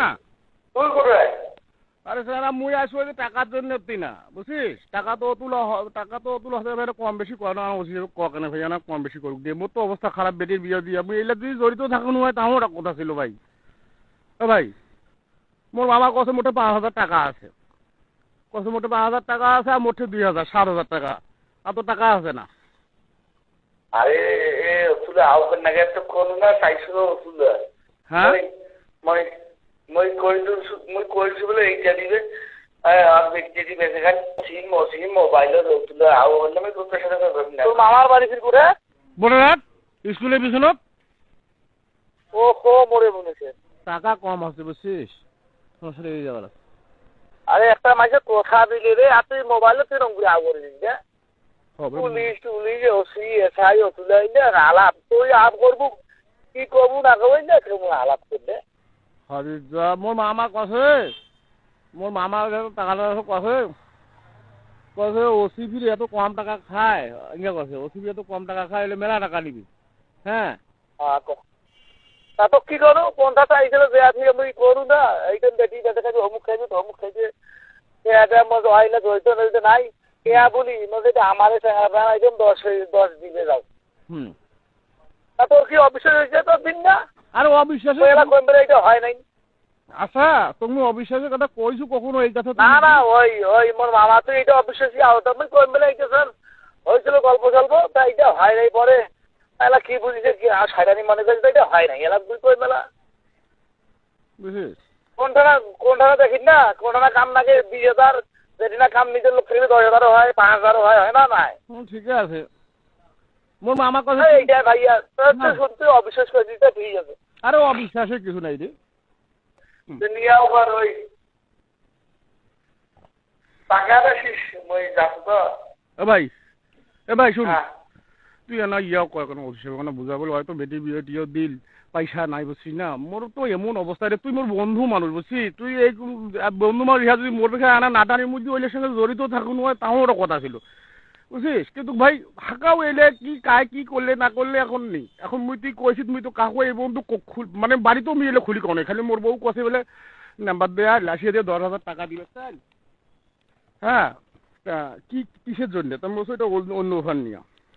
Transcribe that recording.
না তুই কোথায়? আরে স্যার মুই আসবো যে টাকার জন্য তুই না বুঝছিস টাকা তো তুলা হতে কম বেশি করে না ওসি কেন ভাই না কম বেশি করুক দিয়ে মোর তো অবস্থা খারাপ বেটির বিয়ে দিয়ে আমি এগুলা যদি জড়িত থাকুন হয় তাও ওটা কথা ছিল ভাই ভাই মোর বাবার কাছে মোটে 5,000 টাকা আছে কাছে মোটে 5,000 টাকা আছে আর মোটে 2,000 7,000 টাকা এত টাকা আছে না আরে এ ওষুধ আউকের নাকি একটা কোন না 400 ওষুধ হ্যাঁ মই কইছি বলে এইটা দিবে আর ব্যক্তি দিবে সেখানে সিম মোবাইলের ওষুধ আউ হলে আমি তোর সাথে করব না তোর মামার বাড়ি ফির করে বড়রাত স্কুলের পিছনত ওহো মরে বলেছে টাকা কম আছে বুঝছিস সমস্যা হয়ে যাবে আরে একটা মাঝে কথা দিলে রে আর তুই মোবাইলে তুই রং করে আউ করে দিস পুলিশ ওসি এসআই ওষুধ আলাপ তুই আপ করবো কি করবো না করবো না কেমন আলাপ করলে হরিদ্রা মোর মামা কছে মোর মামা টাকাটা কছে কছে ওসিপির এত কম টাকা খায় ইয়ে কছে ওসিপি এত কম টাকা খায় এলে মেলা টাকা নিবি হ্যাঁ তা তো কি করো কোনটা এইছিল যে আপনি আমি করু না এইখান বেটি বেটা খাবি অমুক খাইছে এটা মজা হয় না জড়িত নাই কেয়া বলি মধ্যে আমারে একদম 10 দিবে যাও তা তোর কি অবিশ্বাস হয়েছে তোর দিন না আরে অবিশ্বাস এটা হয় নাই আচ্ছা তুমি অবিশ্বাসের কথা কইছো কখনো এই কথা না ওই মোর মামা তো এটা অবিশ্বাসী আহত আমি কই মেলা এইটা স্যার হয়েছিল গল্প তা এটা হয় নাই পরে এলা কি বুঝিছে কি আর সাইরানি মনে করছে এটা হয় নাই এলা তুই কই মেলা বুঝিস কোনটা দেখিস না কোনটা কাম নাকি 20,000 যেটি না কাম নিজের লোক থেকে 10,000 হয় 5,000 হয় না নাই ঠিক আছে মোর মামা কথা এইটা ভাইয়া তোর সত্যি অবিশ্বাস করে দিতে ঠিক আছে আরে অবিশ্বাসের কিছু নাই রে দুনিয়া ওভার ওই টাকাটা শেষ মই যাস তো এ ভাই শুন তুই না ইয়াও কয় কোনো অফিসে কোনো বুঝা বলে হয়তো বেটি বিয়ে টিও দিল পয়সা নাই বুঝছিস না মোর তো এমন অবস্থা রে তুই মোর বন্ধু মানুষ বুঝছিস তুই এই বন্ধু মানুষ ইহা যদি মোর পেখা আনা নাটানির মধ্যে ওইলের সঙ্গে জড়িত থাকুন হয় তাও ওটা কথা ছিল বুঝছিস কিন্তু ভাই হাঁকাও এলে কি কায় কি করলে না করলে এখন নেই এখন মুই তুই কইছিস মুই তো কাকু এই বন্ধু মানে বাড়িতেও আমি এলে খুলি কনে খালি মোর বউ কষে বলে নাম্বার দেয়া লাসিয়ে দিয়ে 10,000 টাকা দিবে তাই হ্যাঁ কি কিসের জন্য তুমি বলছো এটা অন্য ওখান নিয়ে